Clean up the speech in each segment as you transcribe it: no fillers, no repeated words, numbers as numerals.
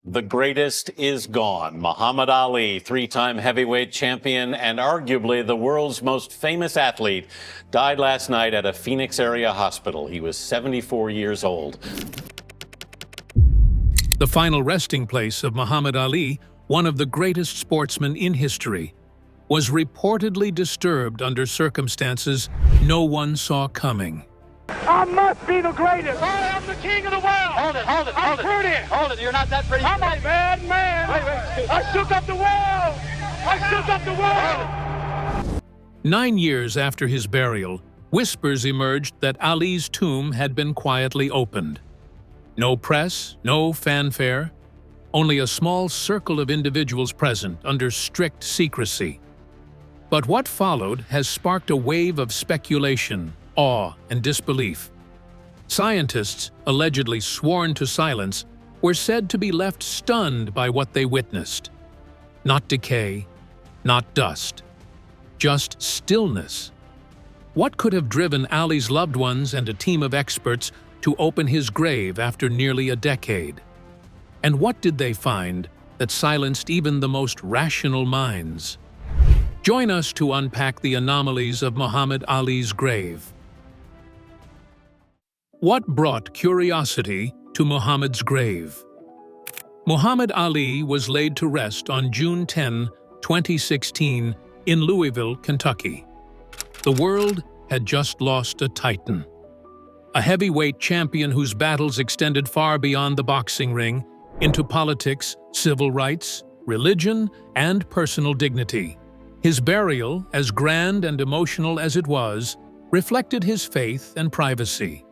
The greatest is gone. Muhammad Ali, three-time heavyweight champion and arguably the world's most famous athlete, died last night at a Phoenix area hospital. He was 74 years old. The final resting place of Muhammad Ali, one of the greatest sportsmen in history, was reportedly disturbed under circumstances no one saw coming. I must be the greatest. I am the king of the world. Hold it. I'm pretty. Hold it. You're not that pretty. I'm a bad man. Wait. I shook up the world. I shook up the world. 9 years after his burial, whispers emerged that Ali's tomb had been quietly opened. No press, no fanfare, only a small circle of individuals present under strict secrecy. But what followed has sparked a wave of speculation, awe, and disbelief. Scientists, allegedly sworn to silence, were said to be left stunned by what they witnessed. Not decay, not dust, just stillness. What could have driven Ali's loved ones and a team of experts to open his grave after nearly a decade? And what did they find that silenced even the most rational minds? Join us to unpack the anomalies of Muhammad Ali's grave. What brought curiosity to Muhammad's grave? Muhammad Ali was laid to rest on June 10, 2016, in Louisville, Kentucky. The world had just lost a titan, a heavyweight champion whose battles extended far beyond the boxing ring into politics, civil rights, religion, and personal dignity. His burial, as grand and emotional as it was, reflected his faith and privacy.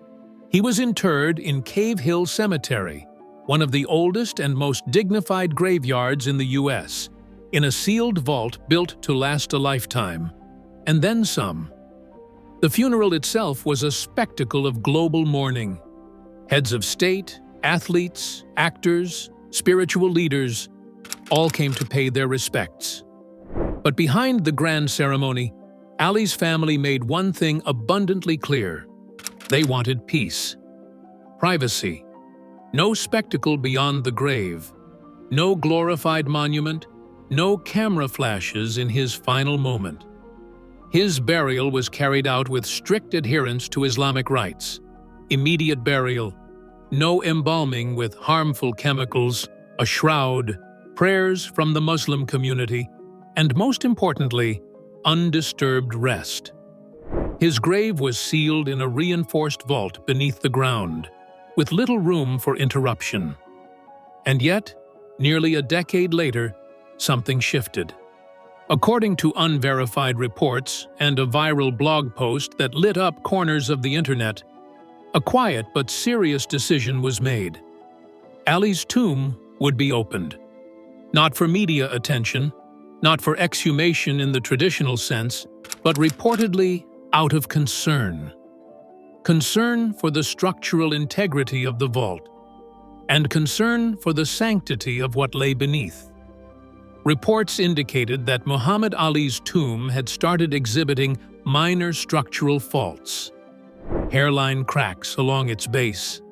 He was interred in Cave Hill Cemetery, one of the oldest and most dignified graveyards in the U.S., in a sealed vault built to last a lifetime, and then some. The funeral itself was a spectacle of global mourning. Heads of state, athletes, actors, spiritual leaders, all came to pay their respects. But behind the grand ceremony, Ali's family made one thing abundantly clear. They wanted peace, privacy, no spectacle beyond the grave, no glorified monument, no camera flashes in his final moment. His burial was carried out with strict adherence to Islamic rites, immediate burial, no embalming with harmful chemicals, a shroud, prayers from the Muslim community, and most importantly, undisturbed rest. His grave was sealed in a reinforced vault beneath the ground, with little room for interruption. And yet, nearly a decade later, something shifted. According to unverified reports and a viral blog post that lit up corners of the internet, a quiet but serious decision was made. Ali's tomb would be opened. Not for media attention, not for exhumation in the traditional sense, but reportedly out of concern. Concern for the structural integrity of the vault, and concern for the sanctity of what lay beneath. Reports indicated that Muhammad Ali's tomb had started exhibiting minor structural faults, hairline cracks along its base,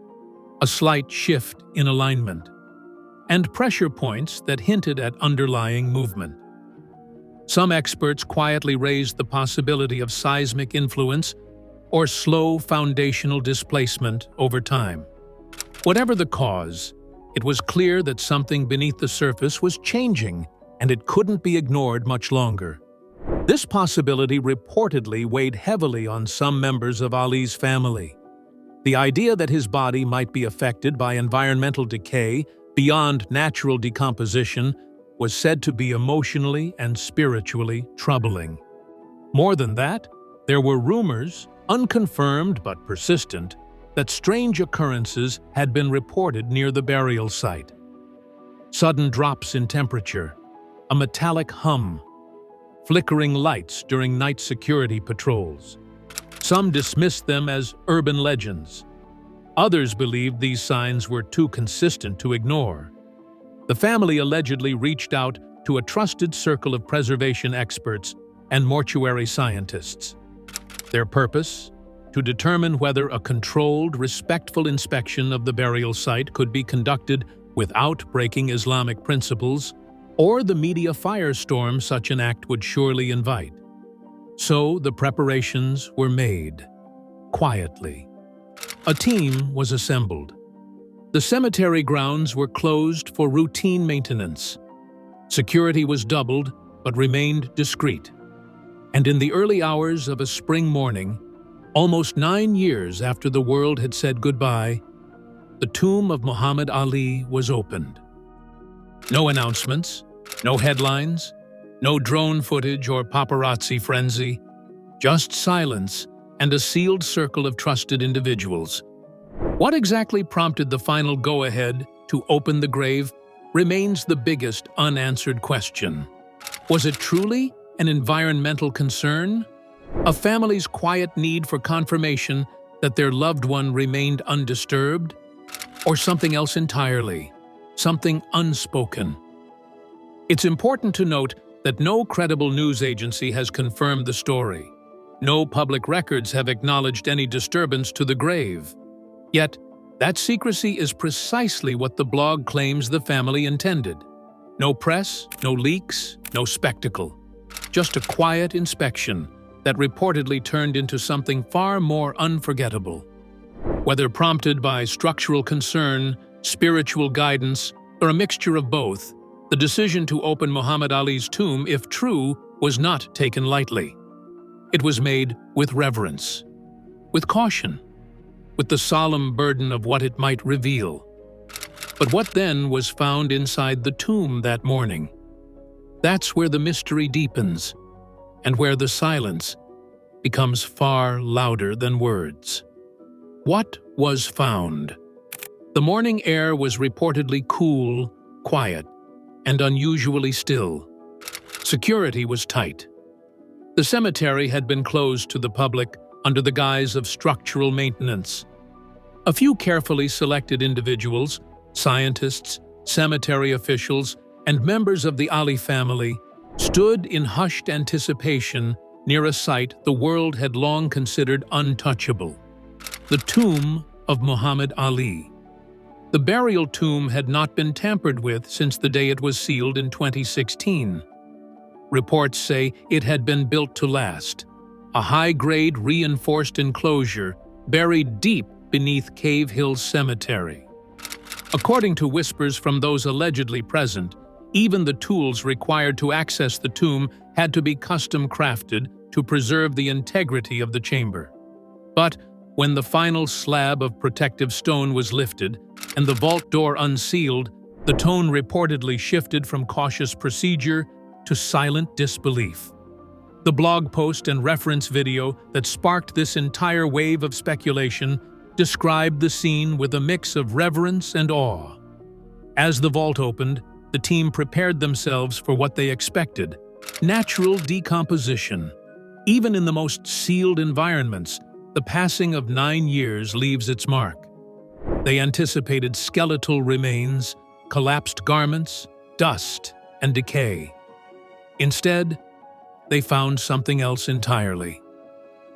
a slight shift in alignment, and pressure points that hinted at underlying movement. Some experts quietly raised the possibility of seismic influence or slow foundational displacement over time. Whatever the cause, it was clear that something beneath the surface was changing, and it couldn't be ignored much longer. This possibility reportedly weighed heavily on some members of Ali's family. The idea that his body might be affected by environmental decay beyond natural decomposition was said to be emotionally and spiritually troubling. More than that, there were rumors, unconfirmed but persistent, that strange occurrences had been reported near the burial site. Sudden drops in temperature, a metallic hum, flickering lights during night security patrols. Some dismissed them as urban legends. Others believed these signs were too consistent to ignore. The family allegedly reached out to a trusted circle of preservation experts and mortuary scientists. Their purpose? To determine whether a controlled, respectful inspection of the burial site could be conducted without breaking Islamic principles or the media firestorm such an act would surely invite. So the preparations were made, quietly. A team was assembled. The cemetery grounds were closed for routine maintenance. Security was doubled, but remained discreet. And in the early hours of a spring morning, almost 9 years after the world had said goodbye, the tomb of Muhammad Ali was opened. No announcements, no headlines, no drone footage or paparazzi frenzy, just silence and a sealed circle of trusted individuals. What exactly prompted the final go-ahead to open the grave remains the biggest unanswered question. Was it truly an environmental concern? A family's quiet need for confirmation that their loved one remained undisturbed? Or something else entirely, something unspoken? It's important to note that no credible news agency has confirmed the story. No public records have acknowledged any disturbance to the grave. Yet, that secrecy is precisely what the blog claims the family intended. No press, no leaks, no spectacle. Just a quiet inspection that reportedly turned into something far more unforgettable. Whether prompted by structural concern, spiritual guidance, or a mixture of both, the decision to open Muhammad Ali's tomb, if true, was not taken lightly. It was made with reverence, with caution, with the solemn burden of what it might reveal. But what then was found inside the tomb that morning? That's where the mystery deepens, and where the silence becomes far louder than words. What was found? The morning air was reportedly cool, quiet, and unusually still. Security was tight. The cemetery had been closed to the public under the guise of structural maintenance. A few carefully selected individuals, scientists, cemetery officials, and members of the Ali family stood in hushed anticipation near a site the world had long considered untouchable: the tomb of Muhammad Ali. The burial tomb had not been tampered with since the day it was sealed in 2016. Reports say it had been built to last, a high-grade reinforced enclosure buried deep beneath Cave Hill Cemetery. According to whispers from those allegedly present, even the tools required to access the tomb had to be custom-crafted to preserve the integrity of the chamber. But when the final slab of protective stone was lifted and the vault door unsealed, the tone reportedly shifted from cautious procedure to silent disbelief. The blog post and reference video that sparked this entire wave of speculation described the scene with a mix of reverence and awe. As the vault opened, the team prepared themselves for what they expected: natural decomposition. Even in the most sealed environments, the passing of 9 years leaves its mark. They anticipated skeletal remains, collapsed garments, dust, and decay. Instead, they found something else entirely.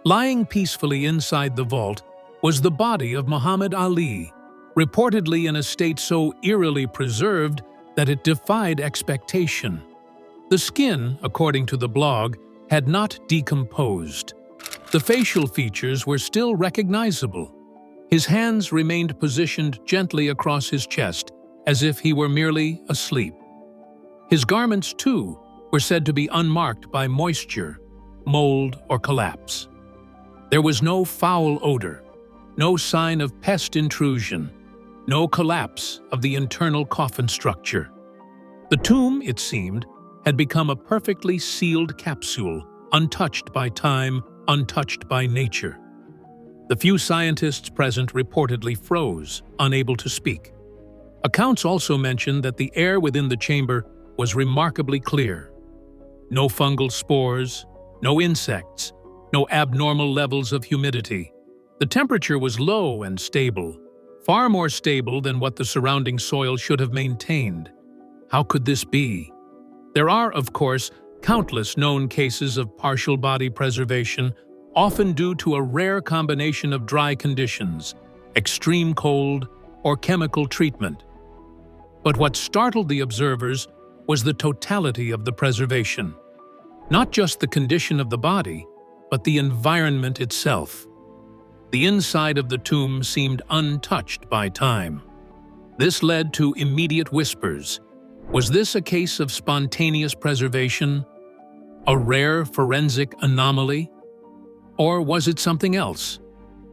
Lying peacefully inside the vault was the body of Muhammad Ali, reportedly in a state so eerily preserved that it defied expectation. The skin, according to the blog, had not decomposed. The facial features were still recognizable. His hands remained positioned gently across his chest, as if he were merely asleep. His garments, too, were said to be unmarked by moisture, mold, or collapse. There was no foul odor, no sign of pest intrusion, no collapse of the internal coffin structure. The tomb, it seemed, had become a perfectly sealed capsule, untouched by time, untouched by nature. The few scientists present reportedly froze, unable to speak. Accounts also mentioned that the air within the chamber was remarkably clear. No fungal spores, no insects, no abnormal levels of humidity. The temperature was low and stable, far more stable than what the surrounding soil should have maintained. How could this be? There are, of course, countless known cases of partial body preservation, often due to a rare combination of dry conditions, extreme cold, or chemical treatment. But what startled the observers was the totality of the preservation. Not just the condition of the body, but the environment itself. The inside of the tomb seemed untouched by time. This led to immediate whispers. Was this a case of spontaneous preservation? A rare forensic anomaly? Or was it something else?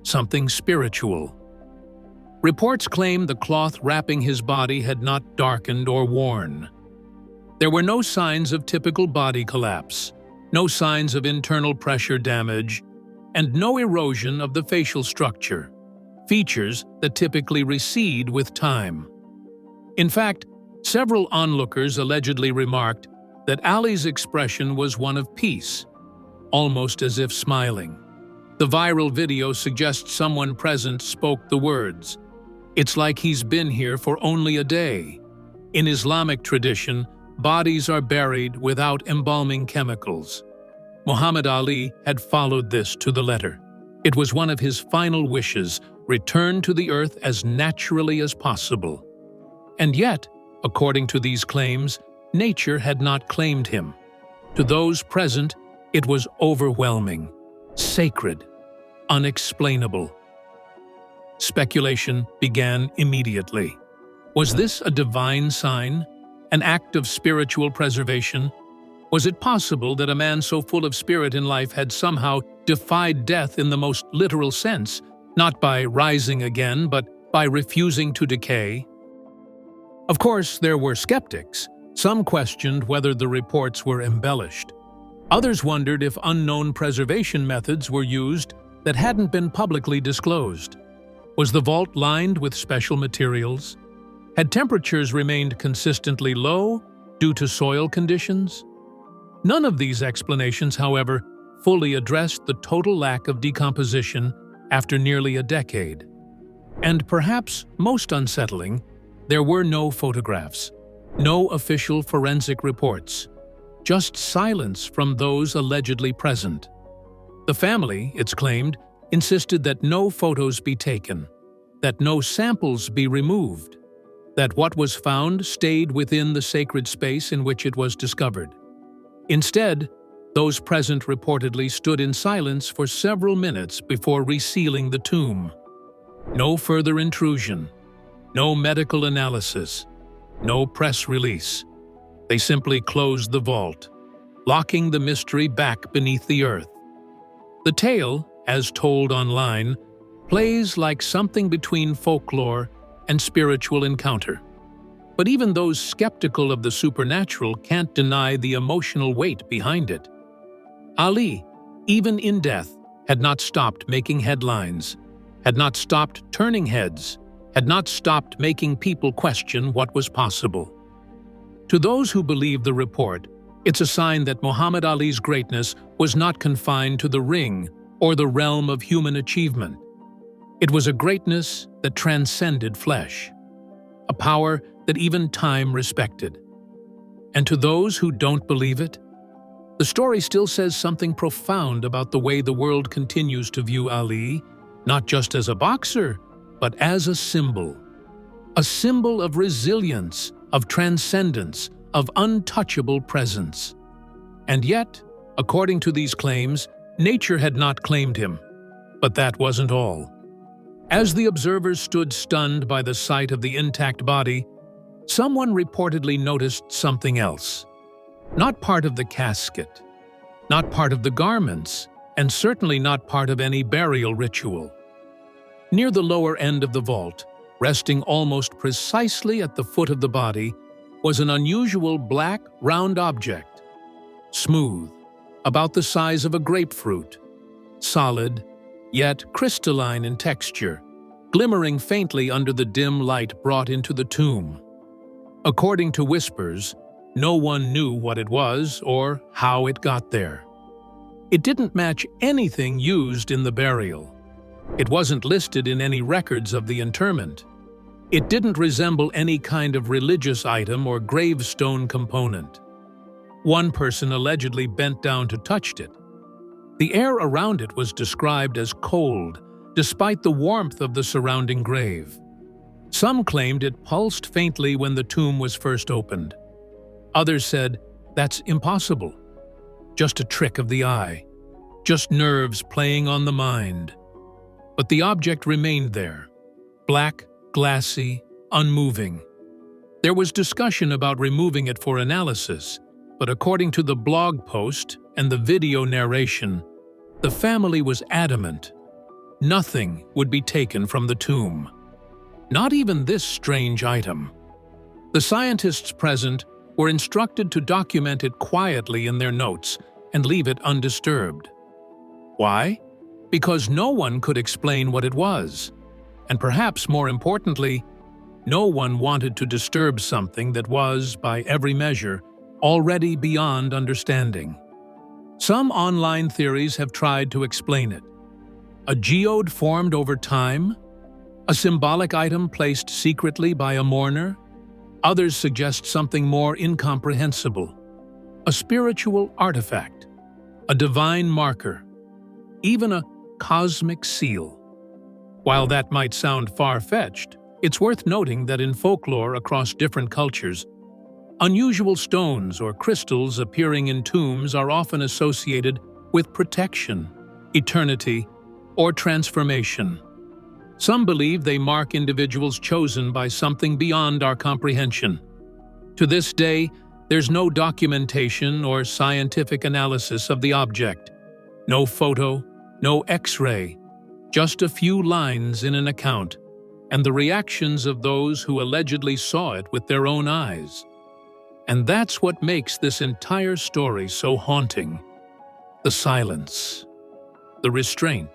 Something spiritual? Reports claim the cloth wrapping his body had not darkened or worn. There were no signs of typical body collapse, no signs of internal pressure damage, and no erosion of the facial structure, features that typically recede with time. In fact, several onlookers allegedly remarked that Ali's expression was one of peace, almost as if smiling. The viral video suggests someone present spoke the words, "It's like he's been here for only a day." In Islamic tradition, bodies are buried without embalming chemicals. Muhammad Ali had followed this to the letter. It was one of his final wishes, return to the earth as naturally as possible. And yet, according to these claims, nature had not claimed him. To those present, it was overwhelming, sacred, unexplainable. Speculation began immediately. Was this a divine sign? An act of spiritual preservation? Was it possible that a man so full of spirit in life had somehow defied death in the most literal sense, not by rising again, but by refusing to decay? Of course, there were skeptics. Some questioned whether the reports were embellished. Others wondered if unknown preservation methods were used that hadn't been publicly disclosed. Was the vault lined with special materials? Had temperatures remained consistently low due to soil conditions? None of these explanations, however, fully addressed the total lack of decomposition after nearly a decade. And perhaps most unsettling, there were no photographs, no official forensic reports, just silence from those allegedly present. The family, it's claimed, insisted that no photos be taken, that no samples be removed, that what was found stayed within the sacred space in which it was discovered. Instead, those present reportedly stood in silence for several minutes before resealing the tomb. No further intrusion, no medical analysis, no press release. They simply closed the vault, locking the mystery back beneath the earth. The tale, as told online, plays like something between folklore and spiritual encounter. But even those skeptical of the supernatural can't deny the emotional weight behind it. Ali, even in death, had not stopped making headlines, had not stopped turning heads, had not stopped making people question what was possible. To those who believe the report, it's a sign that Muhammad Ali's greatness was not confined to the ring or the realm of human achievement. It was a greatness that transcended flesh, a power that even time respected. And to those who don't believe it, the story still says something profound about the way the world continues to view Ali, not just as a boxer, but as a symbol of resilience, of transcendence, of untouchable presence. And yet, according to these claims, nature had not claimed him. But that wasn't all. As the observers stood stunned by the sight of the intact body, someone reportedly noticed something else. Not part of the casket, not part of the garments, and certainly not part of any burial ritual. Near the lower end of the vault, resting almost precisely at the foot of the body, was an unusual black, round object. Smooth, about the size of a grapefruit. Solid, yet crystalline in texture, glimmering faintly under the dim light brought into the tomb. According to whispers, no one knew what it was or how it got there. It didn't match anything used in the burial. It wasn't listed in any records of the interment. It didn't resemble any kind of religious item or gravestone component. One person allegedly bent down to touch it. The air around it was described as cold, despite the warmth of the surrounding grave. Some claimed it pulsed faintly when the tomb was first opened. Others said, "That's impossible. Just a trick of the eye. Just nerves playing on the mind." But the object remained there, black, glassy, unmoving. There was discussion about removing it for analysis, but according to the blog post and the video narration, the family was adamant. Nothing would be taken from the tomb. Not even this strange item. The scientists present were instructed to document it quietly in their notes and leave it undisturbed. Why? Because no one could explain what it was. And perhaps more importantly, no one wanted to disturb something that was, by every measure, already beyond understanding. Some online theories have tried to explain it. A geode formed over time? A symbolic item placed secretly by a mourner? Others suggest something more incomprehensible. A spiritual artifact, a divine marker, even a cosmic seal. While that might sound far-fetched, it's worth noting that in folklore across different cultures, unusual stones or crystals appearing in tombs are often associated with protection, eternity, or transformation. Some believe they mark individuals chosen by something beyond our comprehension. To this day, there's no documentation or scientific analysis of the object. No photo, no X-ray, just a few lines in an account, and the reactions of those who allegedly saw it with their own eyes. And that's what makes this entire story so haunting. The silence, the restraint,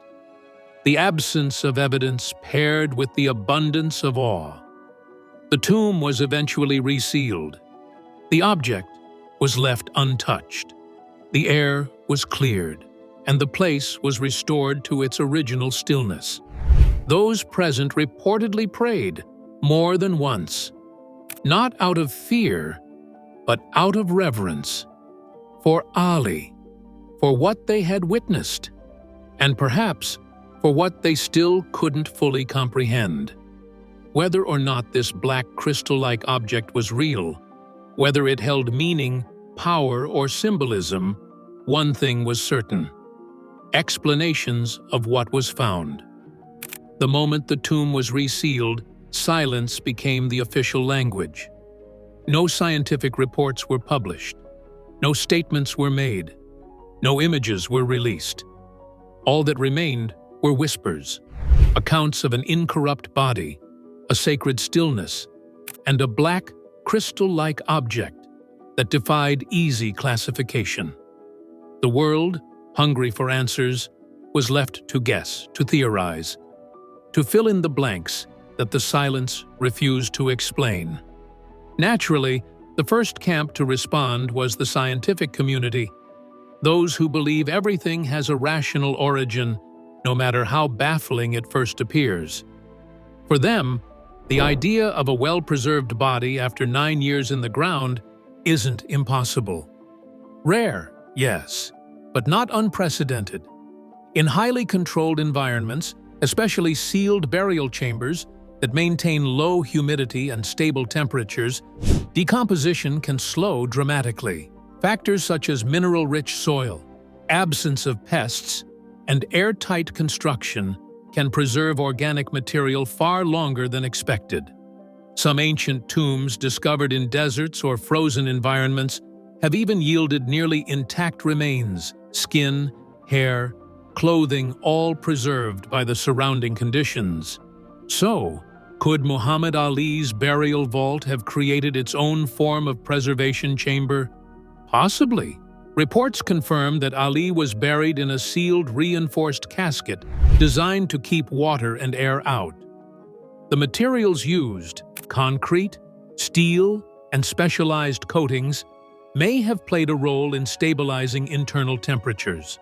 the absence of evidence paired with the abundance of awe. The tomb was eventually resealed. The object was left untouched. The air was cleared, and the place was restored to its original stillness. Those present reportedly prayed more than once, not out of fear, but out of reverence, for Ali, for what they had witnessed, and perhaps for what they still couldn't fully comprehend. Whether or not this black crystal-like object was real, whether it held meaning, power, or symbolism, one thing was certain: explanations of what was found. The moment the tomb was resealed, silence became the official language. No scientific reports were published. No statements were made. No images were released. All that remained were whispers, accounts of an incorrupt body, a sacred stillness, and a black, crystal-like object that defied easy classification. The world, hungry for answers, was left to guess, to theorize, to fill in the blanks that the silence refused to explain. Naturally, the first camp to respond was the scientific community, those who believe everything has a rational origin, no matter how baffling it first appears. For them, the idea of a well-preserved body after 9 years in the ground isn't impossible. Rare, yes, but not unprecedented. In highly controlled environments, especially sealed burial chambers that maintain low humidity and stable temperatures, decomposition can slow dramatically. Factors such as mineral-rich soil, absence of pests, and airtight construction can preserve organic material far longer than expected. Some ancient tombs discovered in deserts or frozen environments have even yielded nearly intact remains, skin, hair, clothing, all preserved by the surrounding conditions. So, could Muhammad Ali's burial vault have created its own form of preservation chamber? Possibly. Reports confirm that Ali was buried in a sealed, reinforced casket designed to keep water and air out. The materials used, concrete, steel, and specialized coatings, may have played a role in stabilizing internal temperatures.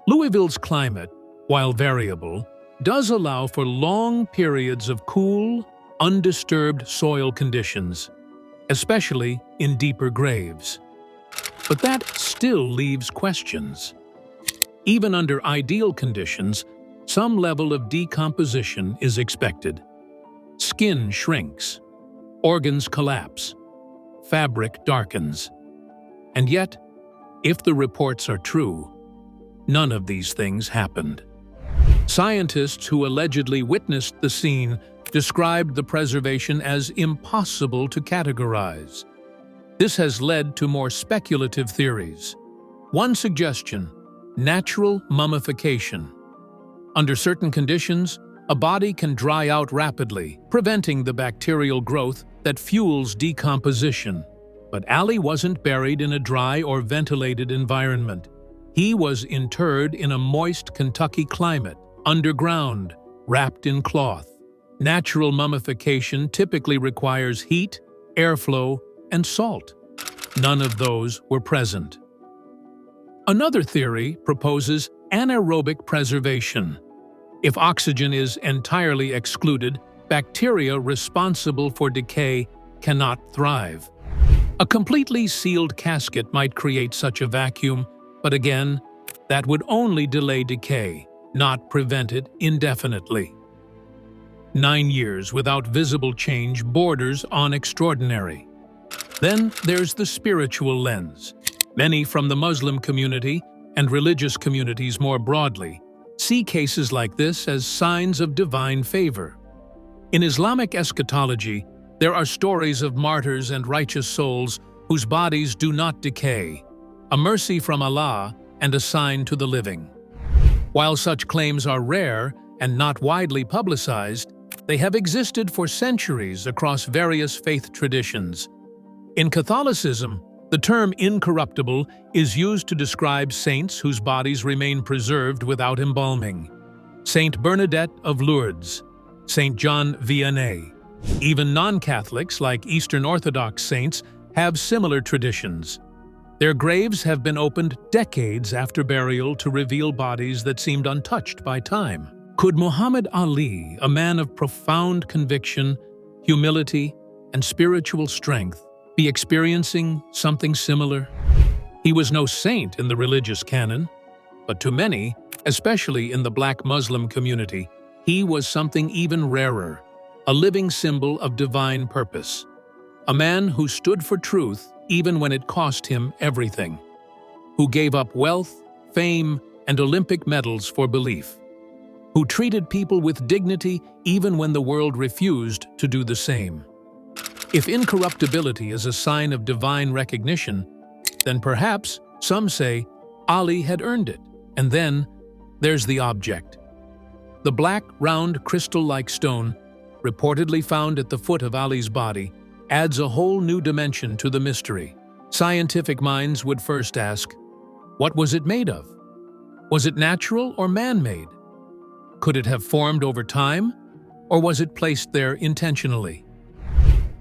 Louisville's climate, while variable, does allow for long periods of cool, undisturbed soil conditions, especially in deeper graves. But that still leaves questions. Even under ideal conditions, some level of decomposition is expected. Skin shrinks, organs collapse, fabric darkens. And yet, if the reports are true, none of these things happened. Scientists who allegedly witnessed the scene described the preservation as impossible to categorize. This has led to more speculative theories. One suggestion: natural mummification. Under certain conditions, a body can dry out rapidly, preventing the bacterial growth that fuels decomposition. But Ali wasn't buried in a dry or ventilated environment. He was interred in a moist Kentucky climate, underground, wrapped in cloth. Natural mummification typically requires heat, airflow, and salt. None of those were present. Another theory proposes anaerobic preservation. If oxygen is entirely excluded, bacteria responsible for decay cannot thrive. A completely sealed casket might create such a vacuum, but again, that would only delay decay, not prevent it indefinitely. 9 years without visible change borders on extraordinary. Then there's the spiritual lens. Many from the Muslim community and religious communities more broadly see cases like this as signs of divine favor. In Islamic eschatology, there are stories of martyrs and righteous souls whose bodies do not decay, a mercy from Allah and a sign to the living. While such claims are rare and not widely publicized, they have existed for centuries across various faith traditions. In Catholicism, the term incorruptible is used to describe saints whose bodies remain preserved without embalming. Saint Bernadette of Lourdes, Saint John Vianney. Even non-Catholics, like Eastern Orthodox saints, have similar traditions. Their graves have been opened decades after burial to reveal bodies that seemed untouched by time. Could Muhammad Ali, a man of profound conviction, humility, and spiritual strength, be experiencing something similar? He was no saint in the religious canon, but to many, especially in the Black Muslim community, he was something even rarer, a living symbol of divine purpose. A man who stood for truth even when it cost him everything, who gave up wealth, fame, and Olympic medals for belief, who treated people with dignity even when the world refused to do the same. If incorruptibility is a sign of divine recognition, then perhaps, some say, Ali had earned it. And then, there's the object. The black, round, crystal-like stone, reportedly found at the foot of Ali's body, adds a whole new dimension to the mystery. Scientific minds would first ask, what was it made of? Was it natural or man-made? Could it have formed over time, or was it placed there intentionally?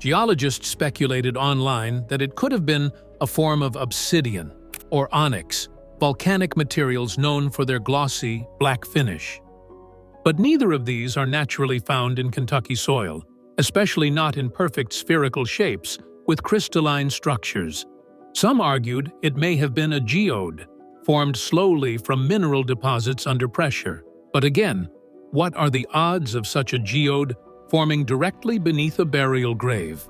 Geologists speculated online that it could have been a form of obsidian or onyx, volcanic materials known for their glossy, black finish. But neither of these are naturally found in Kentucky soil, especially not in perfect spherical shapes with crystalline structures. Some argued it may have been a geode, formed slowly from mineral deposits under pressure. But again, what are the odds of such a geode forming directly beneath a burial grave,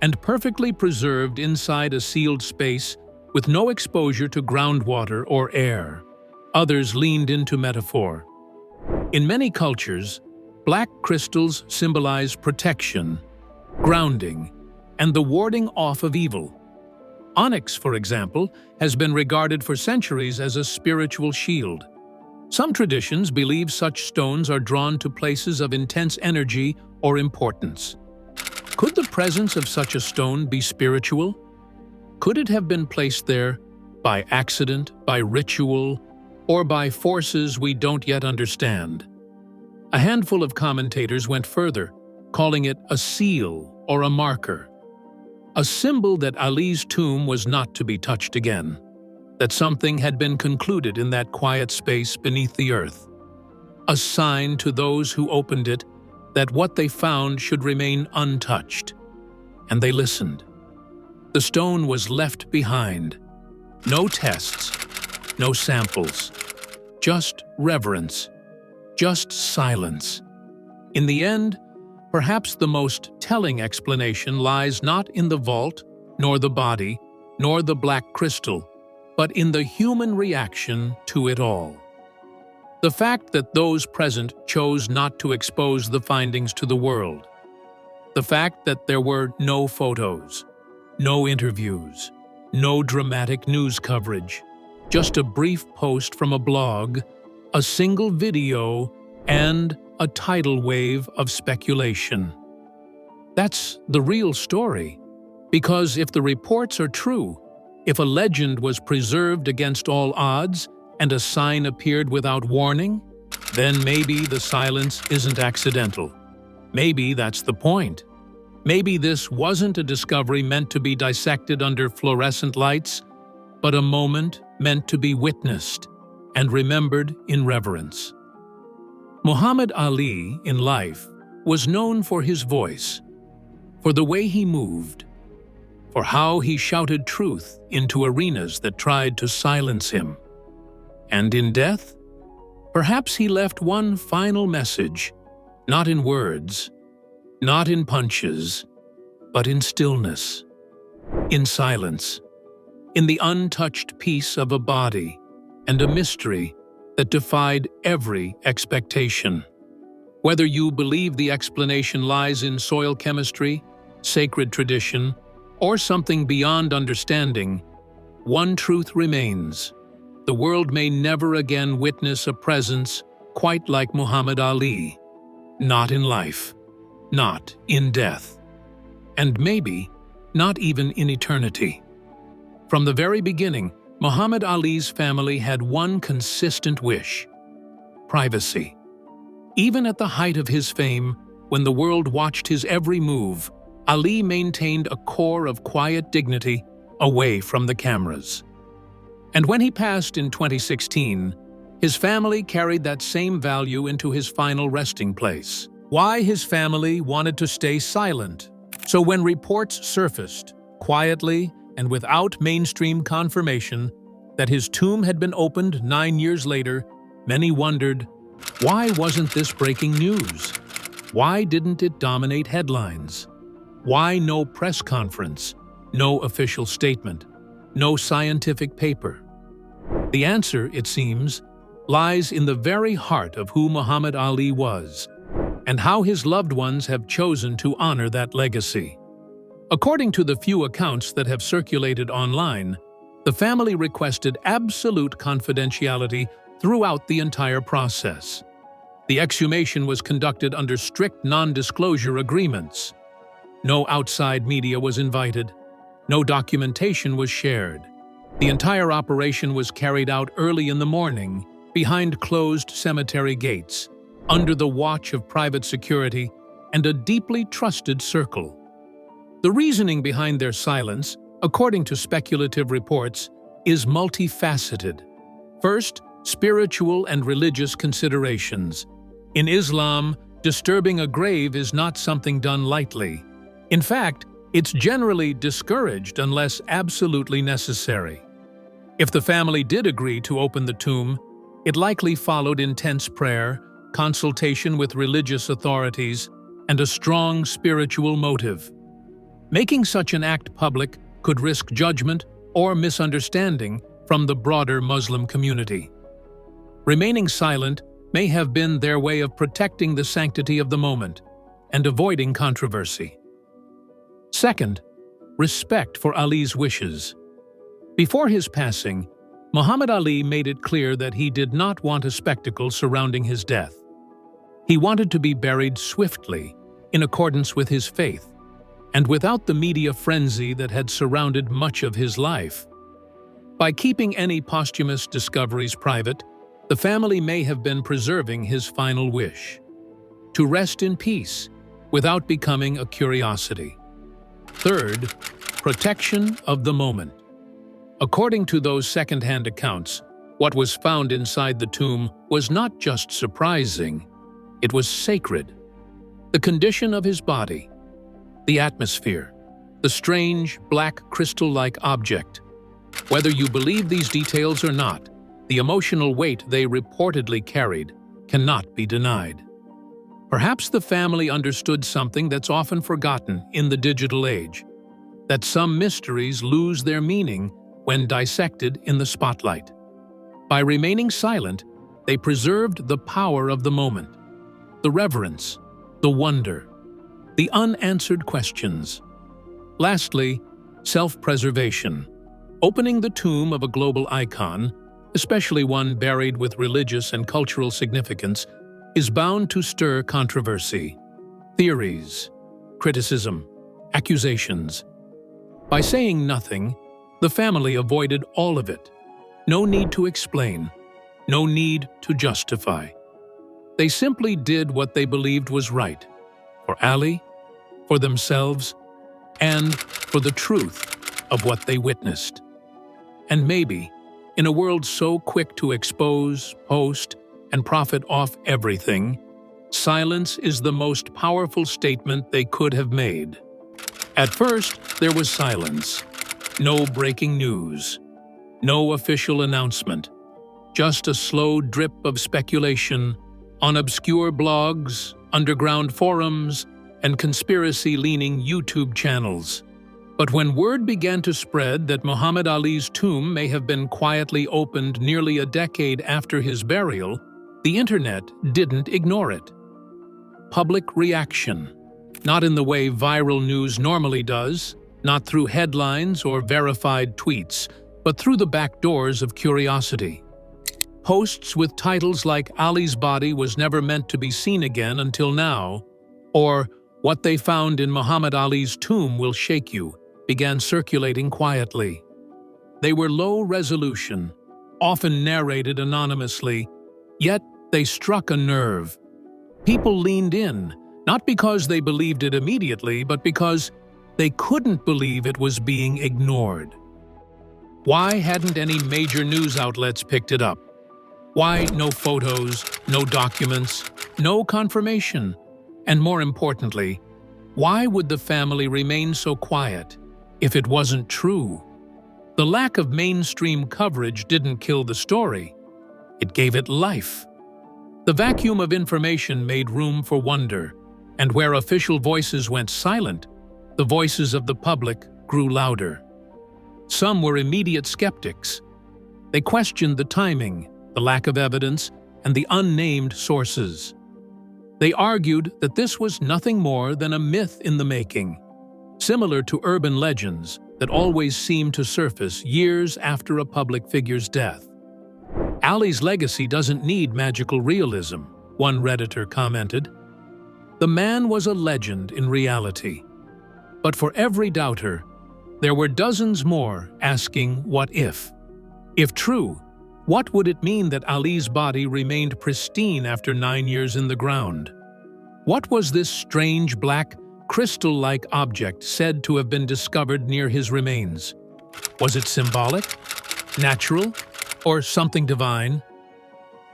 and perfectly preserved inside a sealed space with no exposure to groundwater or air? Others leaned into metaphor. In many cultures, black crystals symbolize protection, grounding, and the warding off of evil. Onyx, for example, has been regarded for centuries as a spiritual shield. Some traditions believe such stones are drawn to places of intense energy or importance. Could the presence of such a stone be spiritual? Could it have been placed there by accident, by ritual, or by forces we don't yet understand? A handful of commentators went further, calling it a seal or a marker, a symbol that Ali's tomb was not to be touched again, that something had been concluded in that quiet space beneath the earth, a sign to those who opened it that what they found should remain untouched. And they listened. The stone was left behind. No tests, no samples, just reverence, just silence. In the end, perhaps the most telling explanation lies not in the vault, nor the body, nor the black crystal, but in the human reaction to it all. The fact that those present chose not to expose the findings to the world. The fact that there were no photos, no interviews, no dramatic news coverage, just a brief post from a blog, a single video, and a tidal wave of speculation. That's the real story, because if the reports are true, if a legend was preserved against all odds and a sign appeared without warning, then maybe the silence isn't accidental. Maybe that's the point. Maybe this wasn't a discovery meant to be dissected under fluorescent lights, but a moment meant to be witnessed and remembered in reverence. Muhammad Ali, in life, was known for his voice, for the way he moved, for how he shouted truth into arenas that tried to silence him. And in death, perhaps he left one final message, not in words, not in punches, but in stillness, in silence, in the untouched peace of a body and a mystery that defied every expectation. Whether you believe the explanation lies in soil chemistry, sacred tradition, or something beyond understanding, one truth remains. The world may never again witness a presence quite like Muhammad Ali. Not in life, not in death, and maybe not even in eternity. From the very beginning, Muhammad Ali's family had one consistent wish: privacy. Even at the height of his fame, when the world watched his every move, Ali maintained a core of quiet dignity away from the cameras. And when he passed in 2016, his family carried that same value into his final resting place. Why his family wanted to stay silent. So when reports surfaced, quietly and without mainstream confirmation, that his tomb had been opened 9 years later, many wondered, why wasn't this breaking news? Why didn't it dominate headlines? Why no press conference, no official statement, no scientific paper? The answer, it seems, lies in the very heart of who Muhammad Ali was, and how his loved ones have chosen to honor that legacy. According to the few accounts that have circulated online, the family requested absolute confidentiality throughout the entire process. The exhumation was conducted under strict non-disclosure agreements. No outside media was invited. No documentation was shared. The entire operation was carried out early in the morning, behind closed cemetery gates, under the watch of private security and a deeply trusted circle. The reasoning behind their silence, according to speculative reports, is multifaceted. First, spiritual and religious considerations. In Islam, disturbing a grave is not something done lightly. In fact, it's generally discouraged unless absolutely necessary. If the family did agree to open the tomb, it likely followed intense prayer, consultation with religious authorities, and a strong spiritual motive. Making such an act public could risk judgment or misunderstanding from the broader Muslim community. Remaining silent may have been their way of protecting the sanctity of the moment and avoiding controversy. Second, respect for Ali's wishes. Before his passing, Muhammad Ali made it clear that he did not want a spectacle surrounding his death. He wanted to be buried swiftly, in accordance with his faith, and without the media frenzy that had surrounded much of his life. By keeping any posthumous discoveries private, the family may have been preserving his final wish: to rest in peace without becoming a curiosity. Third, protection of the moment. According to those second-hand accounts, what was found inside the tomb was not just surprising, it was sacred. The condition of his body, the atmosphere, the strange, black crystal-like object. Whether you believe these details or not, the emotional weight they reportedly carried cannot be denied. Perhaps the family understood something that's often forgotten in the digital age, that some mysteries lose their meaning when dissected in the spotlight. By remaining silent, they preserved the power of the moment, the reverence, the wonder, the unanswered questions. Lastly, self-preservation. Opening the tomb of a global icon, especially one buried with religious and cultural significance, is bound to stir controversy, theories, criticism, accusations. By saying nothing, the family avoided all of it. No need to explain, no need to justify. They simply did what they believed was right, for Ali, for themselves, and for the truth of what they witnessed. And maybe, in a world so quick to expose, post, and profit off everything, silence is the most powerful statement they could have made. At first, there was silence. No breaking news. No official announcement. Just a slow drip of speculation on obscure blogs, underground forums, and conspiracy-leaning YouTube channels. But when word began to spread that Muhammad Ali's tomb may have been quietly opened nearly a decade after his burial, the internet didn't ignore it. Public reaction. Not in the way viral news normally does, not through headlines or verified tweets, but through the back doors of curiosity. Posts with titles like "Ali's body was never meant to be seen again until now," or "What they found in Muhammad Ali's tomb will shake you," began circulating quietly. They were low resolution, often narrated anonymously, yet they struck a nerve. People leaned in, not because they believed it immediately, but because they couldn't believe it was being ignored. Why hadn't any major news outlets picked it up? Why no photos, no documents, no confirmation? And more importantly, why would the family remain so quiet if it wasn't true? The lack of mainstream coverage didn't kill the story. It gave it life. The vacuum of information made room for wonder, and where official voices went silent, the voices of the public grew louder. Some were immediate skeptics. They questioned the timing, the lack of evidence, and the unnamed sources. They argued that this was nothing more than a myth in the making, similar to urban legends that always seem to surface years after a public figure's death. Ali's legacy doesn't need magical realism, one Redditor commented. The man was a legend in reality. But for every doubter, there were dozens more asking what if. If true, what would it mean that Ali's body remained pristine after 9 years in the ground? What was this strange black, crystal-like object said to have been discovered near his remains? Was it symbolic, natural, or something divine?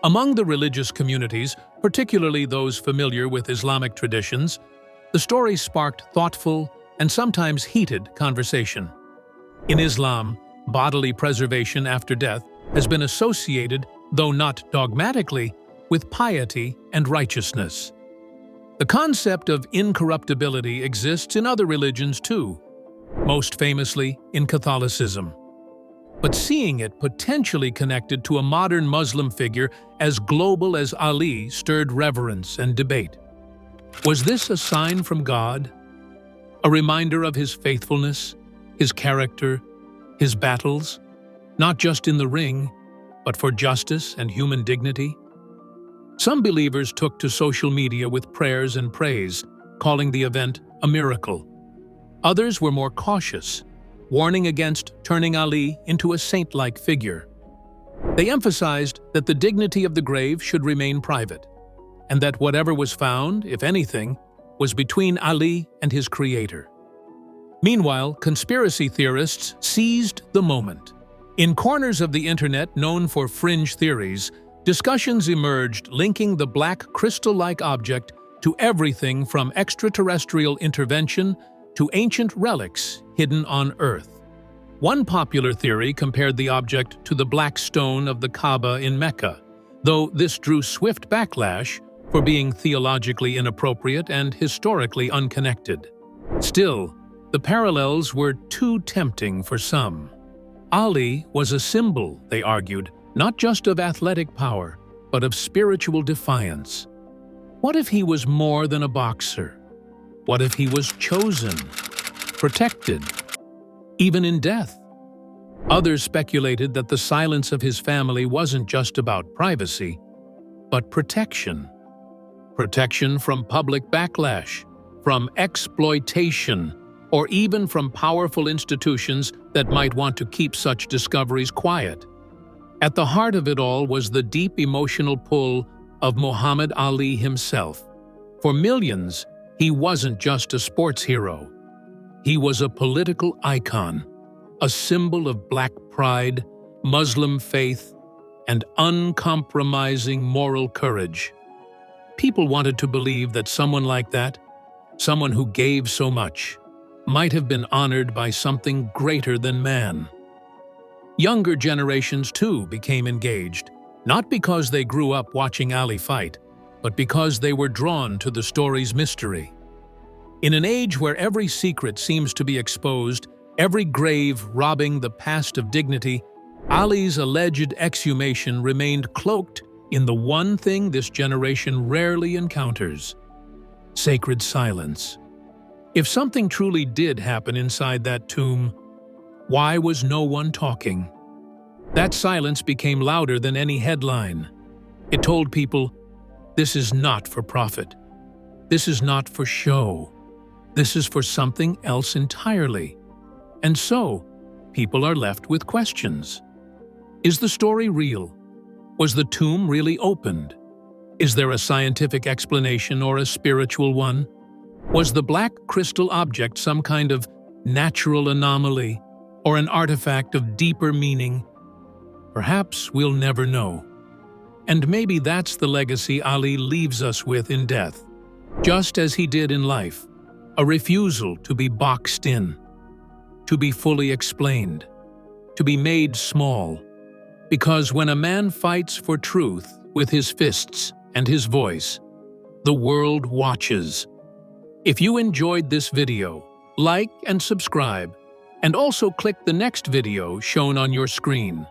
Among the religious communities, particularly those familiar with Islamic traditions, the story sparked thoughtful and sometimes heated conversation. In Islam, bodily preservation after death has been associated, though not dogmatically, with piety and righteousness. The concept of incorruptibility exists in other religions too, most famously in Catholicism. But seeing it potentially connected to a modern Muslim figure as global as Ali stirred reverence and debate. Was this a sign from God? A reminder of his faithfulness, his character, his battles, not just in the ring, but for justice and human dignity? Some believers took to social media with prayers and praise, calling the event a miracle. Others were more cautious, warning against turning Ali into a saint-like figure. They emphasized that the dignity of the grave should remain private, and that whatever was found, if anything, was between Ali and his creator. Meanwhile, conspiracy theorists seized the moment. In corners of the internet known for fringe theories, discussions emerged linking the black crystal-like object to everything from extraterrestrial intervention to ancient relics hidden on Earth. One popular theory compared the object to the black stone of the Kaaba in Mecca, though this drew swift backlash for being theologically inappropriate and historically unconnected. Still, the parallels were too tempting for some. Ali was a symbol, they argued, not just of athletic power, but of spiritual defiance. What if he was more than a boxer? What if he was chosen, protected, even in death? Others speculated that the silence of his family wasn't just about privacy, but protection. Protection from public backlash, from exploitation, or even from powerful institutions that might want to keep such discoveries quiet. At the heart of it all was the deep emotional pull of Muhammad Ali himself. For millions, he wasn't just a sports hero. He was a political icon, a symbol of black pride, Muslim faith, and uncompromising moral courage. People wanted to believe that someone like that, someone who gave so much, might have been honored by something greater than man. Younger generations, too, became engaged, not because they grew up watching Ali fight, but because they were drawn to the story's mystery. In an age where every secret seems to be exposed, every grave robbing the past of dignity, Ali's alleged exhumation remained cloaked in the one thing this generation rarely encounters: sacred silence. If something truly did happen inside that tomb, why was no one talking? That silence became louder than any headline. It told people, this is not for profit. This is not for show. This is for something else entirely. And so, people are left with questions. Is the story real? Was the tomb really opened? Is there a scientific explanation or a spiritual one? Was the black crystal object some kind of natural anomaly or an artifact of deeper meaning? Perhaps we'll never know. And maybe that's the legacy Ali leaves us with in death, just as he did in life, a refusal to be boxed in, to be fully explained, to be made small. Because when a man fights for truth with his fists and his voice, the world watches. If you enjoyed this video, like and subscribe, and also click the next video shown on your screen.